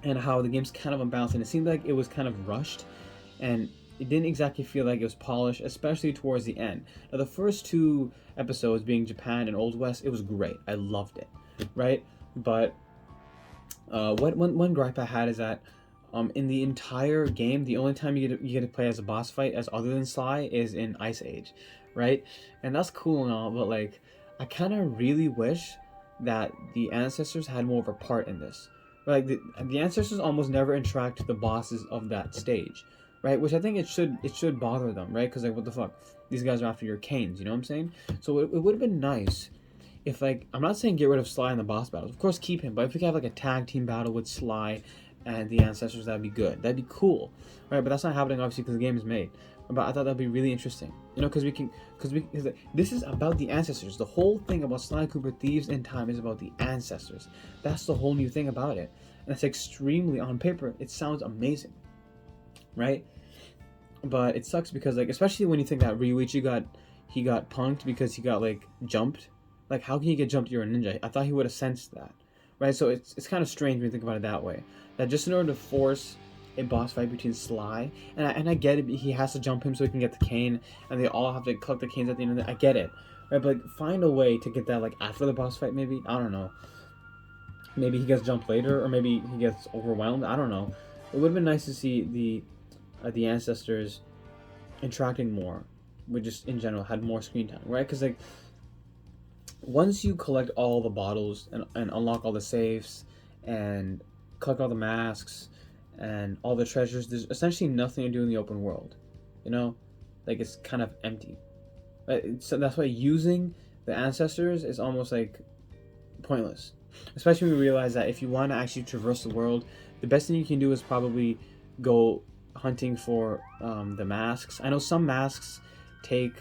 in how the game's kind of unbalanced, and it seemed like it was kind of rushed. And it didn't exactly feel like it was polished, especially towards the end. Now the first two episodes being Japan and Old West, it was great. I loved it, right? But one gripe I had is that in the entire game, the only time you get to play as a boss fight as other than Sly is in Ice Age, right? And that's cool and all, but like I kind of really wish that the ancestors had more of a part in this. Like the ancestors almost never interact with the bosses of that stage, right? Which I think it should bother them, right? Because like what the fuck, these guys are after your canes, you know what I'm saying? So it would have been nice if, like, I'm not saying get rid of Sly in the boss battles. Of course, keep him. But if we could have like a tag team battle with Sly and the ancestors, that'd be good. That'd be cool, right? But that's not happening obviously because the game is made. But I thought that'd be really interesting, you know, because this is about the ancestors. The whole thing about Sly Cooper Thieves in Time is about the ancestors. That's the whole new thing about it, and it's extremely, on paper, it sounds amazing, right? But it sucks because, like, especially when you think that Ryuichi got punked because he got like jumped. Like, how can you get jumped? You're a ninja. I thought he would have sensed that, right? So it's kind of strange when you think about it that way. That just in order to force a boss fight between Sly and I get it, he has to jump him so he can get the cane, and they all have to collect the canes at the end of it. I get it, right? But like, find a way to get that like after the boss fight. Maybe, I don't know. Maybe he gets jumped later, or maybe he gets overwhelmed. I don't know. It would have been nice to see the ancestors interacting more. We just in general had more screen time, right? Because like once you collect all the bottles and unlock all the safes and collect all the masks and all the treasures, there's essentially nothing to do in the open world, you know, like it's kind of empty. So that's why using the ancestors is almost like pointless, especially when we realize that if you want to actually traverse the world, the best thing you can do is probably go hunting for the masks. I know some masks take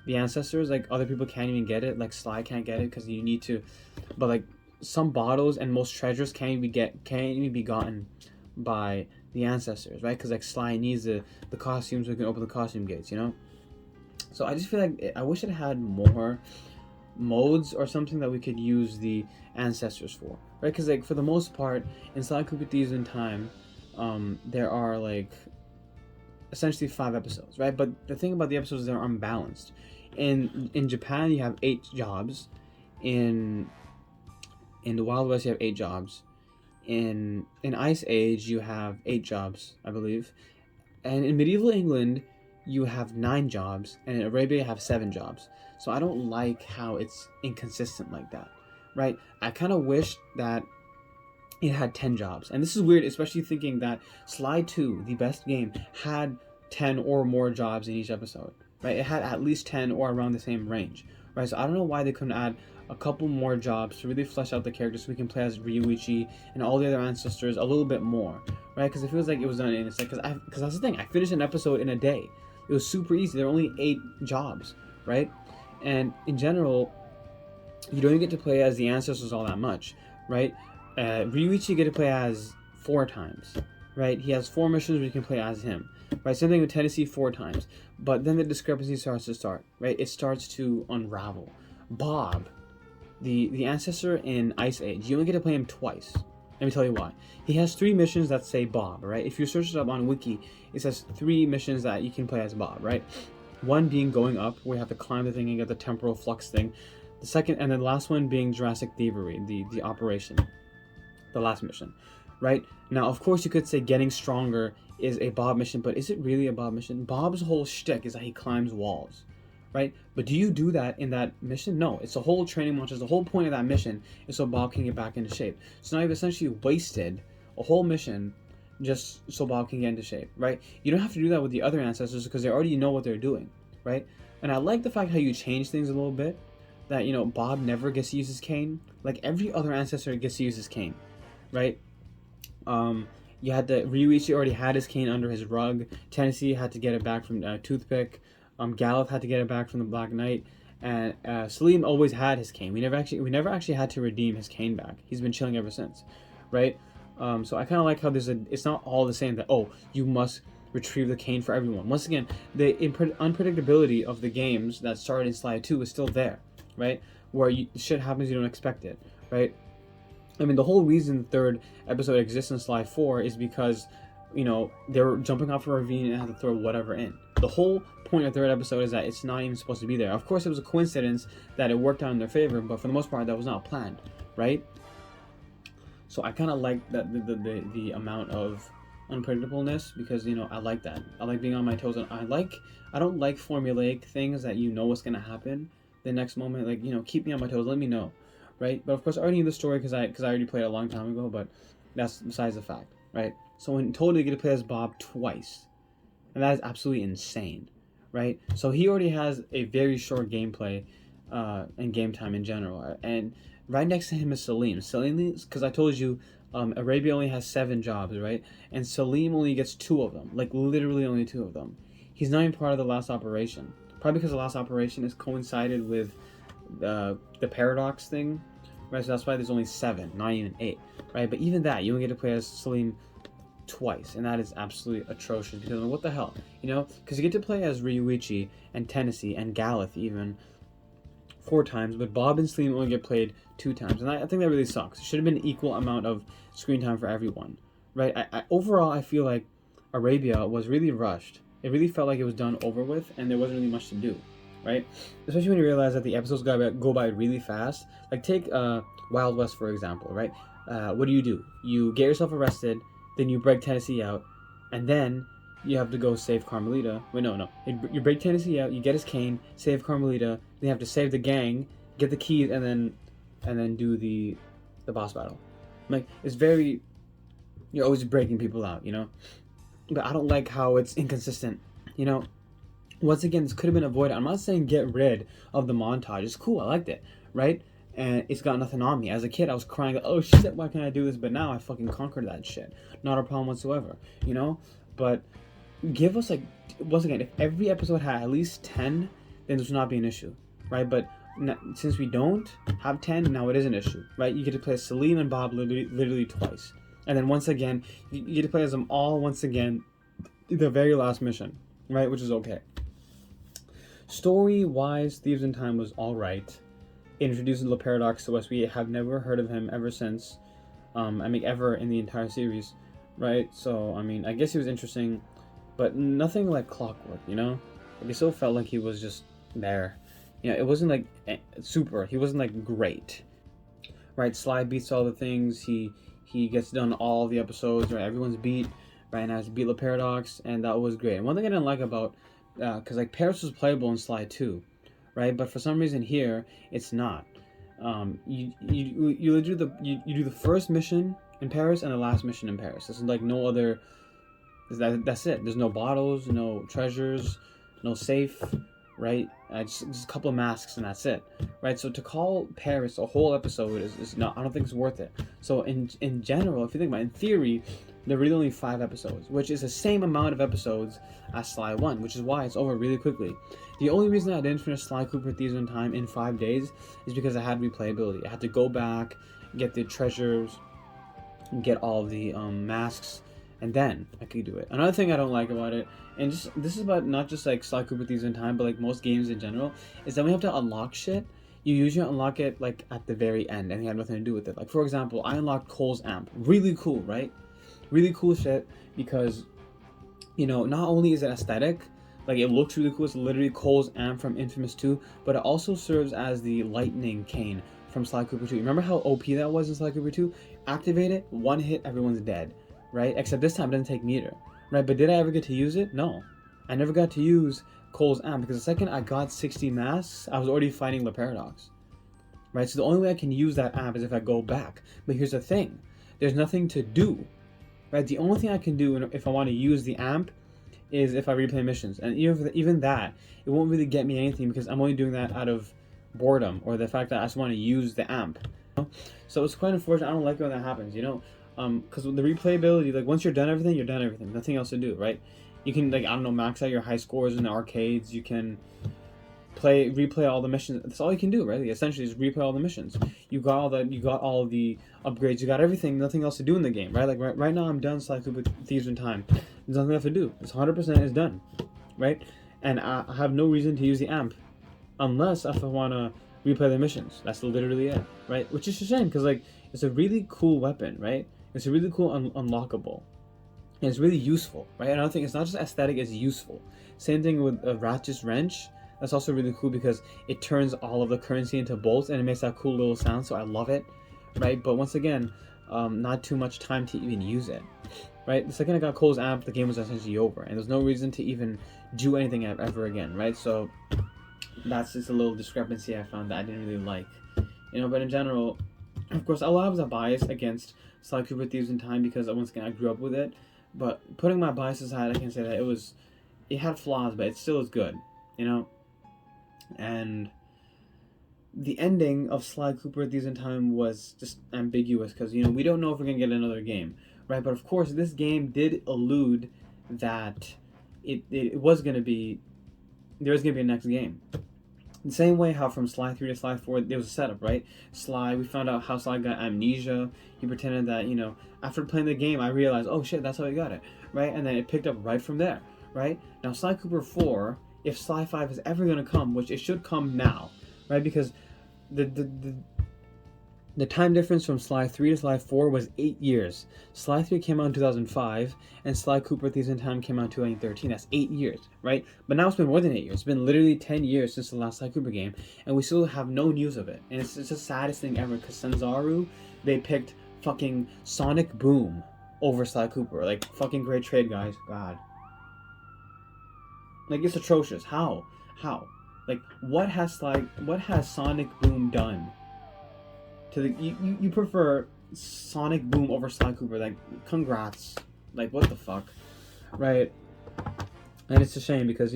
the ancestors, like other people can't even get it, like Sly can't get it because you need to, but like some bottles and most treasures can't even be gotten by the ancestors, right? Because like Sly needs the costumes so he can open the costume gates, you know. So I just feel like I wish it had more modes or something that we could use the ancestors for, right? Because like for the most part in Sly Cooper Thieves in Time, there are like essentially 5 episodes, right? But the thing about the episodes is they're unbalanced. In Japan you have 8 jobs. In the Wild West you have 8 jobs. In Ice Age you have 8 jobs, I believe. And in medieval England you have 9 jobs, and in Arabia you have 7 jobs. So I don't like how it's inconsistent like that, right? I kind of wish that it had 10 jobs. And this is weird, especially thinking that Sly 2, the best game, had 10 or more jobs in each episode, right? It had at least 10 or around the same range, right? So I don't know why they couldn't add a couple more jobs to really flesh out the characters so we can play as Ryuichi and all the other ancestors a little bit more, right? Because it feels like it was done in a second. Because that's the thing, I finished an episode in a day. It was super easy. There were only 8 jobs, right? And in general, you don't even get to play as the ancestors all that much, right? Ryuichi you get to play as 4 times, right? He has 4 missions where you can play as him, right? Same thing with Tennessee 4 times, but then the discrepancy starts to start, right? It starts to unravel. Bob, the ancestor in Ice Age, you only get to play him twice. Let me tell you why. He has 3 missions that say Bob, right? If you search it up on Wiki, it says 3 missions that you can play as Bob, right? One being going up, where you have to climb the thing and get the temporal flux thing. The second, and then the last one being Jurassic Thievery, the operation. The last mission, right? Now, of course, you could say getting stronger is a Bob mission, but is it really a Bob mission? Bob's whole shtick is that he climbs walls, right? But do you do that in that mission? No, it's a whole training montage. The whole point of that mission is so Bob can get back into shape. So now you've essentially wasted a whole mission just so Bob can get into shape, right? You don't have to do that with the other ancestors because they already know what they're doing, right? And I like the fact how you change things a little bit, that, you know, Bob never gets to use his cane. Like every other ancestor gets to use his cane, right? You had the Ryuichi already had his cane under his rug. Tennessee had to get it back from Toothpick. Gallup had to get it back from the Black Knight, and Salim always had his cane. We never actually had to redeem his cane back. He's been chilling ever since, right? So I kind of like how it's not all the same that, oh, you must retrieve the cane for everyone. Once again, the unpredictability of the games that started in Sly 2 is still there, right? Where shit happens you don't expect it, right? I mean, the whole reason the 3rd episode exists in Sly 4 is because they were jumping off a ravine and had to throw whatever in. The whole point of the third episode is that it's not even supposed to be there. Of course, it was a coincidence that it worked out in their favor, but for the most part, that was not planned, right? So I kind of like that the amount of unpredictableness, because I like that. I like being on my toes, and I don't like formulaic things that what's gonna happen the next moment. Like, keep me on my toes, let me know, right? But of course, I already knew the story because I already played it a long time ago. But that's besides the fact, right? So in total, you get to play as Bob twice, and that is absolutely insane, right? So he already has a very short gameplay and game time in general, and right next to him is Salim. Salim, because I told you, Arabia only has 7 jobs, right? And Salim only gets 2 of them, like literally only 2 of them. He's not even part of the last operation, probably because the last operation is coincided with the paradox thing, right? So that's why there's only 7, not even 8, right? But even that, you only get to play as Salim twice, and that is absolutely atrocious, because what the hell, because you get to play as Ryuichi and Tennessee and Galeth even 4 times, but Bob and Salim only get played 2 times, and I think that really sucks. It should have been an equal amount of screen time for everyone, right? Overall, I feel like Arabia was really rushed. It really felt like it was done over with, and there wasn't really much to do, right? Especially when you realize that the episodes go by really fast. Like, take Wild West, for example, right? What do? You get yourself arrested, then you break Tennessee out, and then you have to go save Carmelita. Wait, no. You break Tennessee out, you get his cane, save Carmelita, then you have to save the gang, get the keys, and then do the boss battle. Like, it's very... You're always breaking people out, But I don't like how it's inconsistent, Once again, this could have been avoided. I'm not saying get rid of the montage. It's cool, I liked it, right? And it's got nothing on me. As a kid, I was crying, like, oh shit, why can't I do this? But now I fucking conquered that shit. Not a problem whatsoever, But give us, like, once again, if every episode had at least 10, then this would not be an issue, right? But since we don't have 10, now it is an issue, right? You get to play as Salim and Bob literally twice. And then once again, you get to play as them all once again, the very last mission, right? Which is okay. Story-wise, Thieves in Time was alright. Introducing the Paradox to us. We have never heard of him ever since, ever in the entire series, right? So, I guess he was interesting, but nothing like clockwork, Like, it still felt like he was just there. It wasn't like super. He wasn't like great, right? Sly beats all the things. He gets done all the episodes, right? Everyone's beat, right? And I beat the Paradox, and that was great. And one thing I didn't like about, because like Paris was playable in Sly 2, right? But for some reason here, it's not. You do the first mission in Paris and the last mission in Paris. There's like no other. That's it. There's no bottles, no treasures, no safe, right? Just a couple of masks and that's it, right? So to call Paris a whole episode is not. I don't think it's worth it. So in general, if you think about it, in theory, there are really only 5 episodes, which is the same amount of episodes as Sly 1, which is why it's over really quickly. The only reason I didn't finish Sly Cooper Thieves in Time in 5 days is because I had replayability. I had to go back, get the treasures, get all the masks, and then I could do it. Another thing I don't like about it, and this is about not just like Sly Cooper Thieves in Time, but like most games in general, is that we have to unlock shit. You usually unlock it like at the very end, and you have nothing to do with it. Like, for example, I unlocked Cole's amp. Really cool, right? Really cool shit, because not only is it aesthetic, like it looks really cool, it's literally Cole's amp from Infamous 2, but it also serves as the lightning cane from Sly Cooper 2. Remember how OP that was in Sly Cooper 2? Activate it, 1 hit, everyone's dead, right? Except this time it doesn't take meter, right? But did I ever get to use it? No. I never got to use Cole's amp, because the second I got 60 masks, I was already fighting the Paradox, right? So the only way I can use that amp is if I go back. But here's the thing, there's nothing to do, right? The only thing I can do if I want to use the amp is if I replay missions, and even that, it won't really get me anything, because I'm only doing that out of boredom, or the fact that I just want to use the amp. So it's quite unfortunate. I don't like when that happens, because with the replayability, like once you're done everything, you're done everything. Nothing else to do, right? You can, like, I don't know, max out your high scores in the arcades. You can replay all the missions. That's all you can do, right? Essentially, is replay all the missions. You got all the upgrades. You got everything. Nothing else to do in the game, right? Like right now, I'm done Sly Cooper Thieves in Time. There's nothing left to do. It's 100% is done, right? And I have no reason to use the amp, unless if I want to replay the missions. That's literally it, right? Which is a shame, because like it's a really cool weapon, right? It's a really cool unlockable. And it's really useful, right? Another thing, it's not just aesthetic, it's useful. Same thing with a Ratchet's Wrench. That's also really cool because it turns all of the currency into bolts and it makes that cool little sound, so I love it, right? But once again, not too much time to even use it, right? The second I got Cole's amp, the game was essentially over, and there's no reason to even do anything ever again, right? So that's just a little discrepancy I found that I didn't really like, But in general, of course, I'll have a bias against Sly Cooper Thieves in Time because once again I grew up with it. But putting my bias aside, I can say that it had flaws, but it still is good, And the ending of Sly Cooper Thieves in Time was just ambiguous because we don't know if we're gonna get another game, right? But of course, this game did allude that it was gonna be there was gonna be a next game. The same way how from Sly 3 to Sly 4, there was a setup, right? Sly, we found out how Sly got amnesia. He pretended that, after playing the game, I realized, oh shit, that's how he got it, right? And then it picked up right from there, right? Now, Sly Cooper 4, if Sly 5 is ever going to come, which it should come now, right? Because the time difference from Sly 3 to Sly 4 was 8 years. Sly 3 came out in 2005, and Sly Cooper Thieves in Time came out in 2013. That's 8 years, right? But now it's been more than 8 years. It's been literally 10 years since the last Sly Cooper game, and we still have no news of it. And it's the saddest thing ever, because Sanzaru, they picked fucking Sonic Boom over Sly Cooper. Like, fucking great trade, guys. God. Like, it's atrocious. How? Like, what has Sonic Boom done? You prefer Sonic Boom over Sly Cooper? Like, congrats. Like, what the fuck, right? And it's a shame because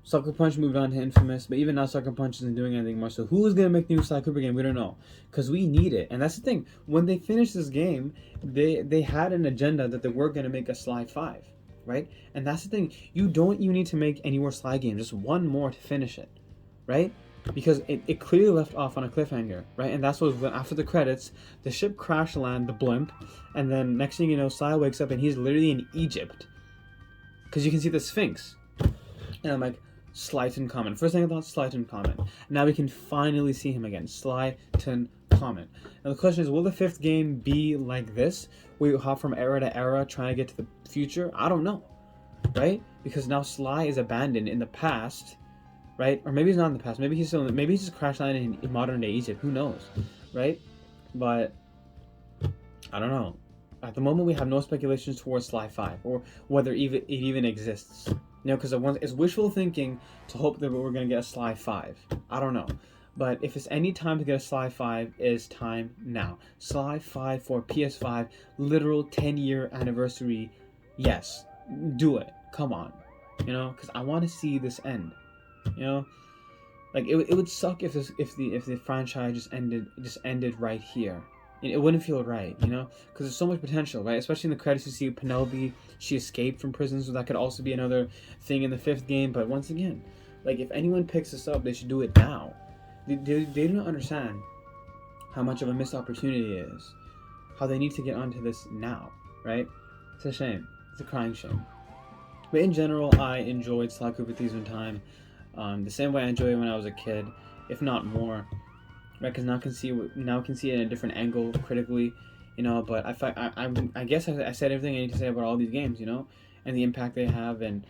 Sucker Punch moved on to Infamous, but even now Sucker Punch isn't doing anything more. So who is gonna make the new Sly Cooper game? We don't know, because we need it. And that's the thing. When they finished this game, they had an agenda that they were gonna make a Sly 5, right? And that's the thing. You need to make any more Sly games. Just one more to finish it, right? Because it clearly left off on a cliffhanger, right? And that's what when after the credits, the ship crash land, the blimp, and then next thing you know, Sly wakes up and he's literally in Egypt. Because you can see the Sphinx. And I'm like, Slyton Common. First thing I thought, Slyton Common. Now we can finally see him again. Slyton Common. Now the question is, will the 5th game be like this? Will you hop from era to era trying to get to the future? I don't know, right? Because now Sly is abandoned in the past, right? Or maybe he's not in the past. Maybe he's just crash landed in modern day Egypt. Who knows, right? But I don't know. At the moment, we have no speculations towards Sly 5 or whether it even exists. Because it's wishful thinking to hope that we're going to get a Sly 5. I don't know. But if it's any time to get a Sly 5, it is time now. Sly 5 for PS5, literal 10-year anniversary. Yes, do it. Come on. Because I want to see this end. Like it would suck if the franchise just ended right here. It wouldn't feel right, because there's so much potential, right? Especially in the credits, you see Penelope, she escaped from prison, so that could also be another thing in the 5th game. But once again, like if anyone picks this up, they should do it now. They do not understand how much of a missed opportunity it is, how they need to get onto this now, right? It's a shame. It's a crying shame. But in general, I enjoyed Sly Cooper Thieves in Time the same way I enjoyed it when I was a kid, if not more. Right, because now I can see it in a different angle critically, But I guess I said everything I need to say about all these games, and the impact they have, and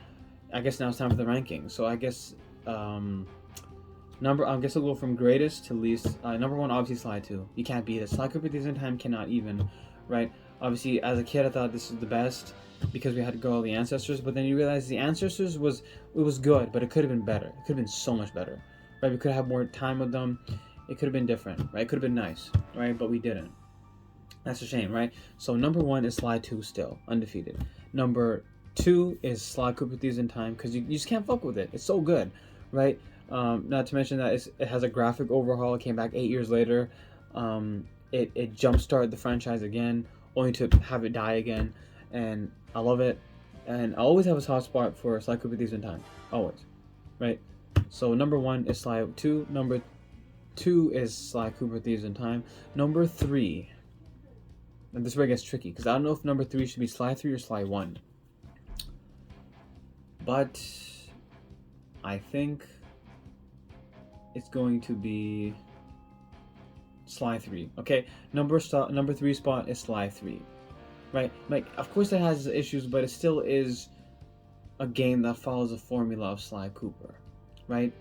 I guess now it's time for the rankings. So I guess I'll go from greatest to least. Number 1, obviously Sly 2. You can't beat it. Sly Cooper Thieves in Time cannot even, right? Obviously, as a kid, I thought this was the best because we had to go all the ancestors. But then you realize the ancestors was good, but it could have been better. It could have been so much better, right? We could have had more time with them. It could have been different, right? It could have been nice, right? But we didn't. That's a shame, right? So number 1 is Sly 2 still, undefeated. Number 2 is Sly Cooper Thieves in Time, because you just can't fuck with it. It's so good, right? Not to mention that it has a graphic overhaul. It came back 8 years later. It jumpstarted the franchise again, only to have it die again. And I love it. And I always have a soft spot for Sly Cooper Thieves in Time. Always, right? So number 1 is Sly 2. Number 2 is Sly Cooper Thieves in Time. Number 3, and this is where it gets tricky, because I don't know if number 3 should be Sly 3 or Sly 1. But I think it's going to be Sly 3. Okay, number 3 spot is Sly 3. right? Like, of course it has issues, but it still is a game that follows the formula of Sly Cooper, right?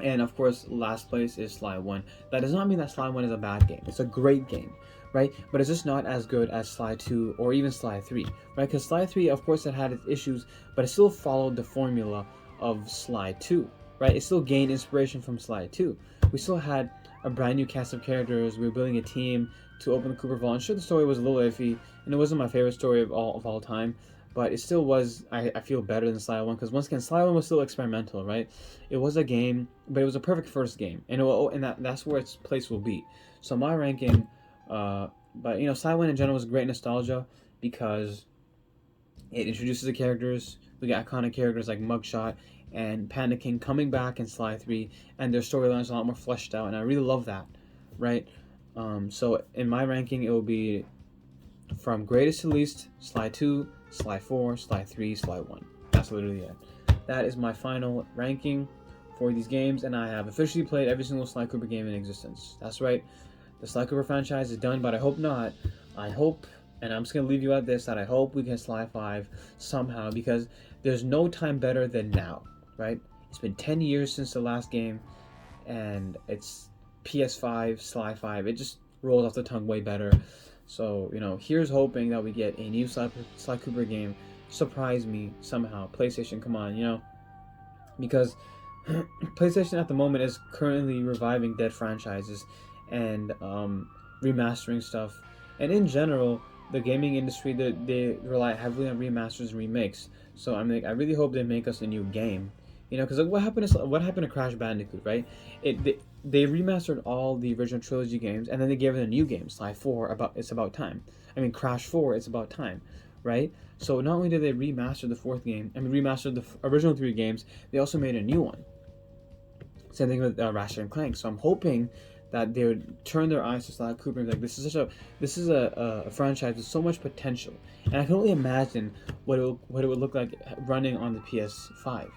And of course, last place is Sly 1. That does not mean that Sly 1 is a bad game. It's a great game, right? But it's just not as good as Sly 2 or even Sly 3, right? Because Sly 3, of course, it had its issues, but it still followed the formula of Sly 2, right? It still gained inspiration from Sly 2. We still had a brand new cast of characters. We were building a team to open the Cooper Vault. And sure, the story was a little iffy, and it wasn't my favorite story of all time, but it still was, I feel, better than Sly 1, because once again, Sly 1 was still experimental, right? It was a game, but it was a perfect first game, and that's where its place will be. So my ranking, but Sly 1 in general was great nostalgia, because it introduces the characters. We got iconic characters like Mugshot and Panda King coming back in Sly 3, and their storylines are a lot more fleshed out, and I really love that, right? So in my ranking, it will be from greatest to least: Sly 2, Sly 4, Sly 3, Sly 1. That's literally it. That is my final ranking for these games, and I have officially played every single Sly Cooper game in existence. That's right. The Sly Cooper franchise is done, but I hope not. I hope, and I'm just going to leave you at this, that I hope we get Sly 5 somehow, because there's no time better than now, right? It's been 10 years since the last game, and it's PS5, Sly 5. It just rolls off the tongue way better. So, here's hoping that we get a new Sly Cooper game. Surprise me somehow. PlayStation, come on, because PlayStation at the moment is currently reviving dead franchises and remastering stuff. And in general, the gaming industry, they rely heavily on remasters and remakes. So I really hope they make us a new game. Because what happened to Crash Bandicoot, right? They remastered all the original trilogy games, and then they gave it a new game, Sly 4. It's about time. Crash 4. It's about time, right? So not only did they remaster the fourth game, remaster the original 3 games, they also made a new one. Same thing with Ratchet and Clank. So I'm hoping that they would turn their eyes to Sly Cooper and be like, this is a franchise with so much potential, and I can only imagine what it would look like running on the PS5.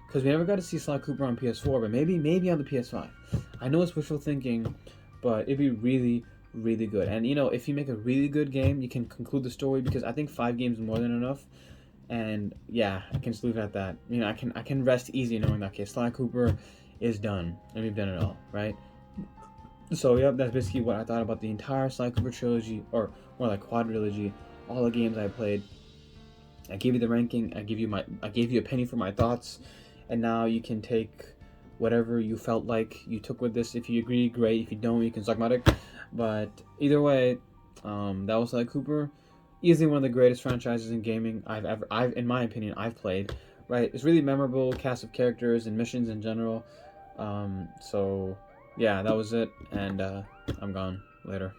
Because we never got to see Sly Cooper on PS4, but maybe on the PS5. I know it's wishful thinking, but it'd be really, really good. And if you make a really good game, you can conclude the story, because I think 5 games is more than enough. And yeah, I can just leave it at that. I can rest easy knowing that, okay, Sly Cooper is done, and we've done it all, right? So yep, that's basically what I thought about the entire Sly Cooper trilogy, or more like quadrilogy, all the games I played. I gave you the ranking. I gave you a penny for my thoughts. And now you can take whatever you felt like you took with this. If you agree, great. If you don't, you can suck my dick. But either way, that was Sly Cooper. Easily one of the greatest franchises in gaming in my opinion, I've played. Right? It's really memorable cast of characters and missions in general. So yeah, that was it. And I'm gone. Later.